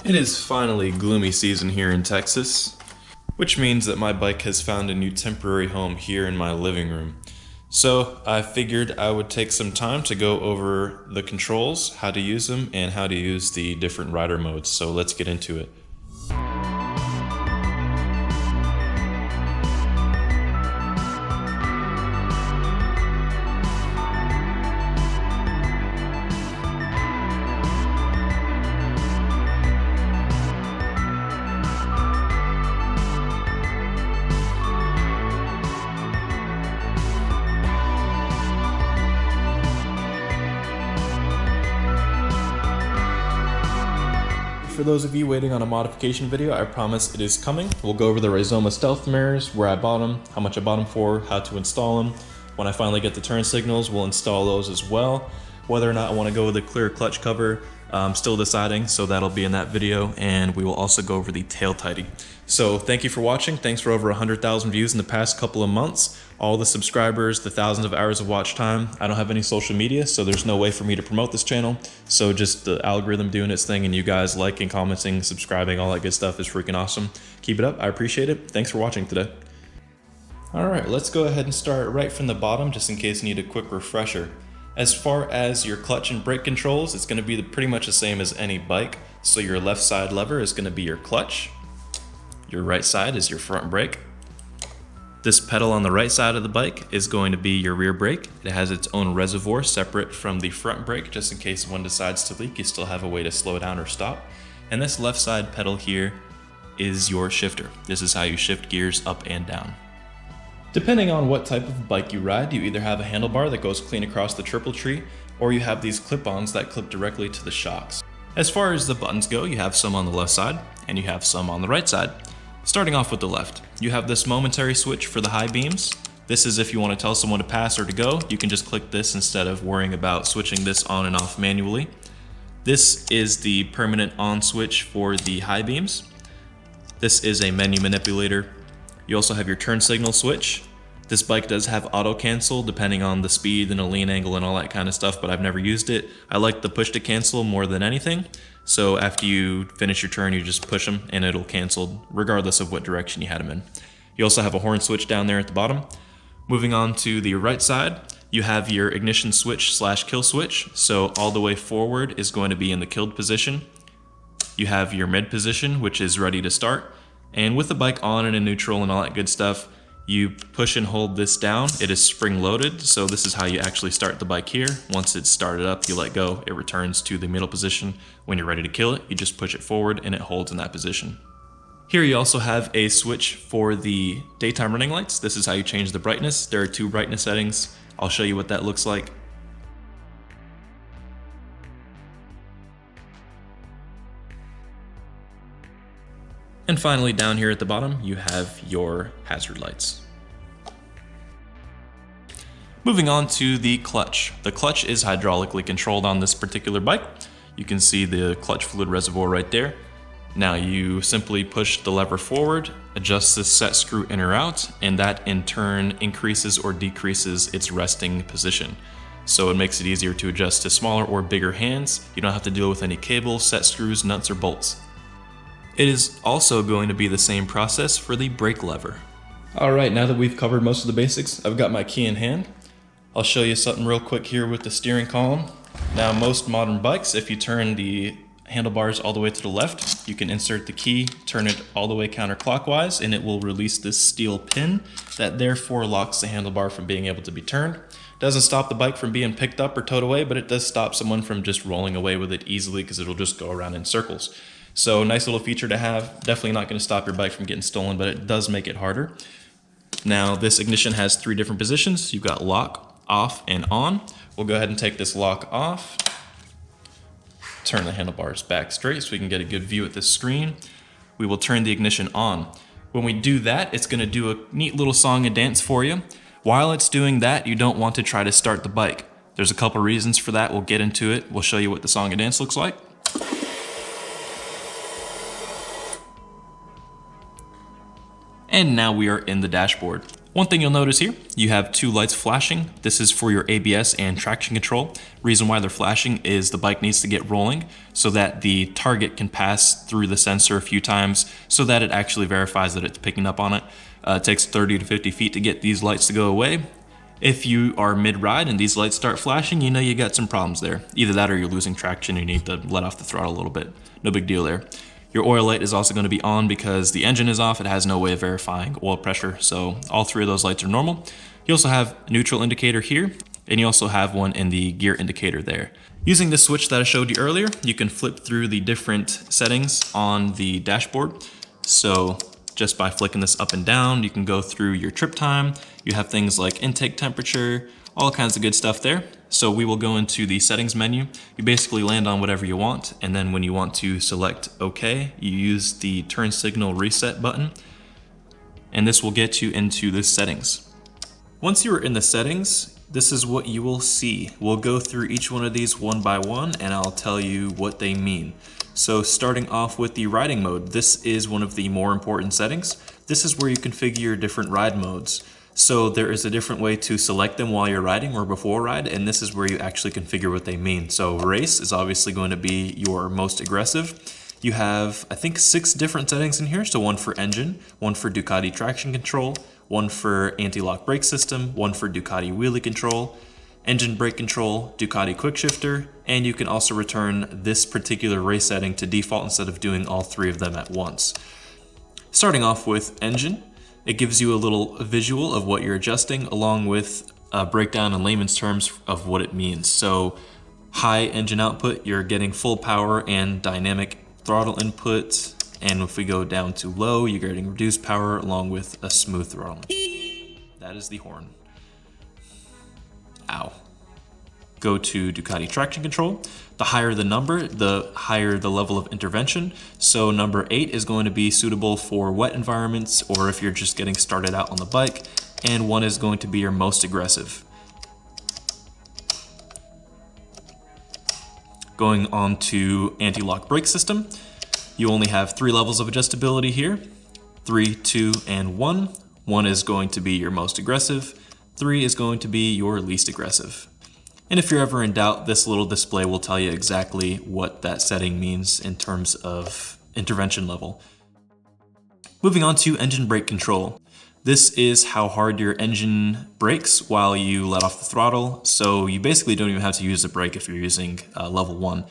It is finally gloomy season here in Texas, which means that my bike has found a new temporary home here in my living room. So I figured I would take some time to go over the controls, how to use them, and how to use the different rider modes. So let's get into it. For those of you waiting on a modification video, I promise it is coming. We'll go over the Rizoma stealth mirrors, where I bought them, how much I bought them for, how to install them. When I finally get the turn signals, we'll install those as well. Whether or not I want to go with a clear clutch cover, I'm still deciding, so that'll be in that video, and we will also go over the tail tidy. So thank you for watching. Thanks for over 100,000 views in the past couple of months. All the subscribers, the thousands of hours of watch time. I don't have any social media, so there's no way for me to promote this channel. So just the algorithm doing its thing and you guys liking, commenting, subscribing, all that good stuff is freaking awesome. Keep it up. I appreciate it. Thanks for watching today. All right, let's go ahead and start right from the bottom just in case you need a quick refresher. As far as your clutch and brake controls, it's going to be pretty much the same as any bike. So your left side lever is going to be your clutch. Your right side is your front brake. This pedal on the right side of the bike is going to be your rear brake. It has its own reservoir separate from the front brake, just in case one decides to leak, you still have a way to slow down or stop. And this left side pedal here is your shifter. This is how you shift gears up and down. Depending on what type of bike you ride, you either have a handlebar that goes clean across the triple tree, or you have these clip-ons that clip directly to the shocks. As far as the buttons go, you have some on the left side, and you have some on the right side. Starting off with the left, you have this momentary switch for the high beams. This is if you want to tell someone to pass or to go, you can just click this instead of worrying about switching this on and off manually. This is the permanent on switch for the high beams. This is a menu manipulator. You also have your turn signal switch. This bike does have auto cancel depending on the speed and the lean angle and all that kind of stuff, but I've never used it. I like the push to cancel more than anything. So after you finish your turn, you just push them and it'll cancel regardless of what direction you had them in. You also have a horn switch down there at the bottom. Moving on to the right side, you have your ignition switch / kill switch. So all the way forward is going to be in the killed position. You have your mid position, which is ready to start. And with the bike on and in neutral and all that good stuff, you push and hold this down. It is spring loaded, so this is how you actually start the bike here. Once it's started up, you let go, it returns to the middle position. When you're ready to kill it, you just push it forward and it holds in that position. Here you also have a switch for the daytime running lights. This is how you change the brightness. There are 2 brightness settings. I'll show you what that looks like. And finally, down here at the bottom, you have your hazard lights. Moving on to the clutch. The clutch is hydraulically controlled on this particular bike. You can see the clutch fluid reservoir right there. Now you simply push the lever forward, adjust this set screw in or out, and that in turn increases or decreases its resting position. So it makes it easier to adjust to smaller or bigger hands. You don't have to deal with any cables, set screws, nuts, or bolts. It is also going to be the same process for the brake lever. Alright, now that we've covered most of the basics, I've got my key in hand. I'll show you something real quick here with the steering column. Now most modern bikes, if you turn the handlebars all the way to the left, you can insert the key, turn it all the way counterclockwise, and it will release this steel pin that therefore locks the handlebar from being able to be turned. Doesn't stop the bike from being picked up or towed away, but it does stop someone from just rolling away with it easily because it'll just go around in circles. So nice little feature to have. Definitely not going to stop your bike from getting stolen, but it does make it harder. Now this ignition has 3 different positions. You've got lock, off, and on. We'll go ahead and take this lock off. Turn the handlebars back straight so we can get a good view at this screen. We will turn the ignition on. When we do that, it's going to do a neat little song and dance for you. While it's doing that, you don't want to try to start the bike. There's a couple reasons for that. We'll get into it. We'll show you what the song and dance looks like. And now we are in the dashboard. One thing you'll notice here, you have two lights flashing. This is for your ABS and traction control. Reason why they're flashing is the bike needs to get rolling so that the target can pass through the sensor a few times so that it actually verifies that it's picking up on it. It takes 30 to 50 feet to get these lights to go away. If you are mid-ride and these lights start flashing, you know you got some problems there. Either that or you're losing traction and you need to let off the throttle a little bit. No big deal there. Your oil light is also going to be on because the engine is off. It has no way of verifying oil pressure, so all three of those lights are normal. You also have a neutral indicator here, and you also have one in the gear indicator there. Using the switch that I showed you earlier, you can flip through the different settings on the dashboard. So just by flicking this up and down, you can go through your trip time. You have things like intake temperature, all kinds of good stuff there. So we will go into the settings menu. You basically land on whatever you want, and then when you want to select OK, you use the turn signal reset button, and this will get you into the settings. Once you are in the settings, this is what you will see. We'll go through each one of these one by one, and I'll tell you what they mean. So starting off with the riding mode, this is one of the more important settings. This is where you configure different ride modes. So there is a different way to select them while you're riding or before ride, and this is where you actually configure what they mean. So race is obviously going to be your most aggressive. You have, I think, 6 different settings in here. So one for engine, one for Ducati traction control, one for anti-lock brake system, one for Ducati wheelie control, engine brake control, Ducati quick shifter, and you can also return this particular race setting to default instead of doing all 3 of them at once. Starting off with engine, it gives you a little visual of what you're adjusting along with a breakdown in layman's terms of what it means. So high engine output, you're getting full power and dynamic throttle input. And if we go down to low, you're getting reduced power along with a smooth throttle. That is the horn. Ow. Go to Ducati traction control. The higher the number, the higher the level of intervention. So number 8 is going to be suitable for wet environments or if you're just getting started out on the bike, and 1 is going to be your most aggressive. Going on to anti-lock brake system, you only have 3 levels of adjustability here, 3, 2, and 1. 1 is going to be your most aggressive, 3 is going to be your least aggressive. And if you're ever in doubt, this little display will tell you exactly what that setting means in terms of intervention level. Moving on to engine brake control. This is how hard your engine brakes while you let off the throttle, so you basically don't even have to use the brake if you're using level 1.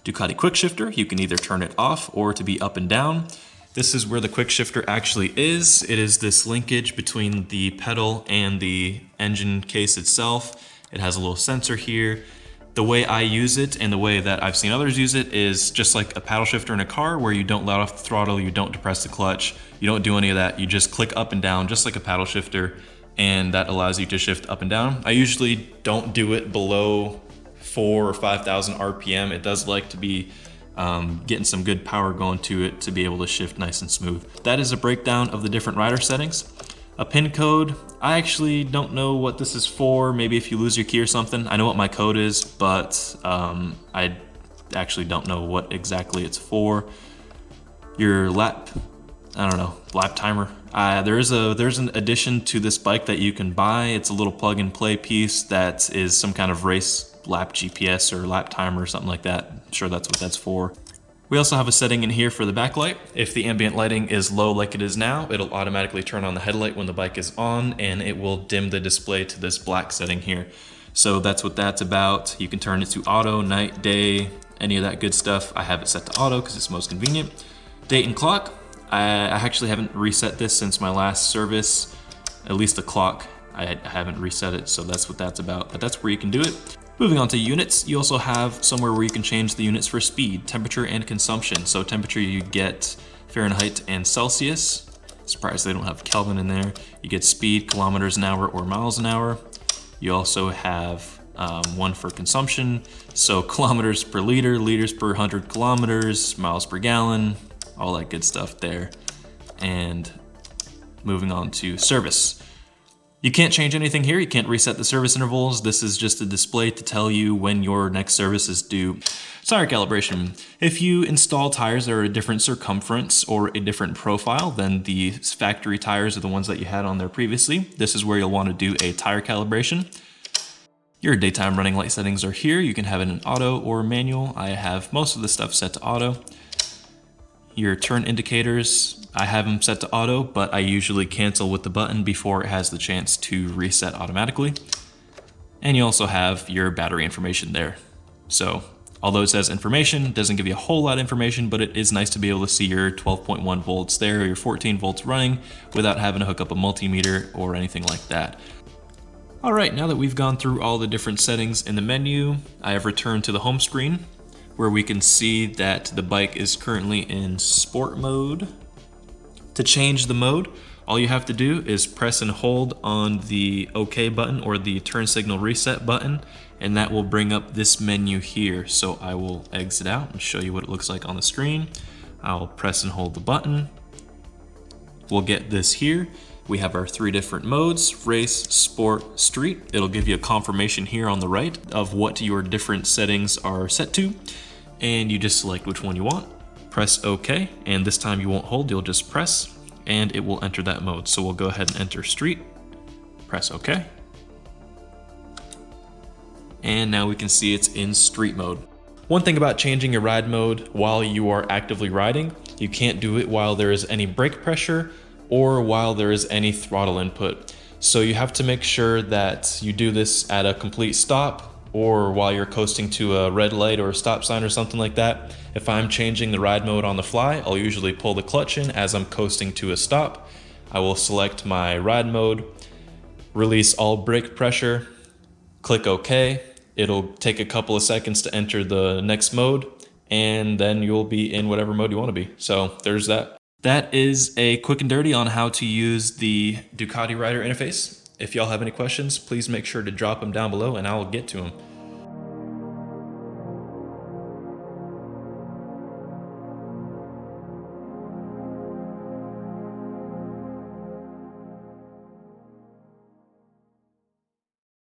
Ducati quick shifter, you can either turn it off or to be up and down. This is where the quick shifter actually is. It is this linkage between the pedal and the engine case itself. It has a little sensor here. The way I use it and the way that I've seen others use it is just like a paddle shifter in a car where you don't let off the throttle, you don't depress the clutch, you don't do any of that. You just click up and down just like a paddle shifter, and that allows you to shift up and down. I usually don't do it below 4,000 or 5,000 RPM. It does like to be getting some good power going to it to be able to shift nice and smooth. That is a breakdown of the different rider settings. A pin code, I actually don't know what this is for. Maybe if you lose your key or something. I know what my code is, but I actually don't know what exactly it's for. Your lap, I don't know, lap timer. There's an addition to this bike that you can buy. It's a little plug and play piece that is some kind of race lap GPS or lap timer or something like that. I'm sure that's what that's for. We also have a setting in here for the backlight. If the ambient lighting is low like it is now, it'll automatically turn on the headlight when the bike is on, and it will dim the display to this black setting here. So that's what that's about. You can turn it to auto, night, day, any of that good stuff. I have it set to auto because it's most convenient. Date and clock. I actually haven't reset this since my last service, at least the clock. I haven't reset it, so that's what that's about, but that's where you can do it. Moving on to units, you also have somewhere where you can change the units for speed, temperature, and consumption. So temperature, you get Fahrenheit and Celsius. Surprised they don't have Kelvin in there. You get speed, kilometers an hour or miles an hour. You also have one for consumption, so kilometers per liter, liters per 100 kilometers, miles per gallon, all that good stuff there. And moving on to service. You can't change anything here. You can't reset the service intervals. This is just a display to tell you when your next service is due. Tire calibration. If you install tires that are a different circumference or a different profile than the factory tires or the ones that you had on there previously, this is where you'll want to do a tire calibration. Your daytime running light settings are here. You can have it in auto or manual. I have most of the stuff set to auto. Your turn indicators, I have them set to auto, but I usually cancel with the button before it has the chance to reset automatically. And you also have your battery information there. So although it says information, it doesn't give you a whole lot of information, but it is nice to be able to see your 12.1 volts there, or your 14 volts running without having to hook up a multimeter or anything like that. All right, now that we've gone through all the different settings in the menu, I have returned to the home screen, where we can see that the bike is currently in sport mode. To change the mode, all you have to do is press and hold on the OK button or the turn signal reset button, and that will bring up this menu here. So I will exit out and show you what it looks like on the screen. I'll press and hold the button. We'll get this here. We have our 3 different modes: race, sport, street. It'll give you a confirmation here on the right of what your different settings are set to. And you just select which one you want, press OK, and this time you won't hold, you'll just press, and it will enter that mode. So we'll go ahead and enter street, press OK. And now we can see it's in street mode. One thing about changing your ride mode while you are actively riding, you can't do it while there is any brake pressure or while there is any throttle input. So you have to make sure that you do this at a complete stop, or while you're coasting to a red light or a stop sign or something like that. If I'm changing the ride mode on the fly, I'll usually pull the clutch in as I'm coasting to a stop. I will select my ride mode, release all brake pressure, click OK. It'll take a couple of seconds to enter the next mode, and then you'll be in whatever mode you want to be. So there's that. That is a quick and dirty on how to use the Ducati Rider interface. If y'all have any questions, please make sure to drop them down below and I'll get to them.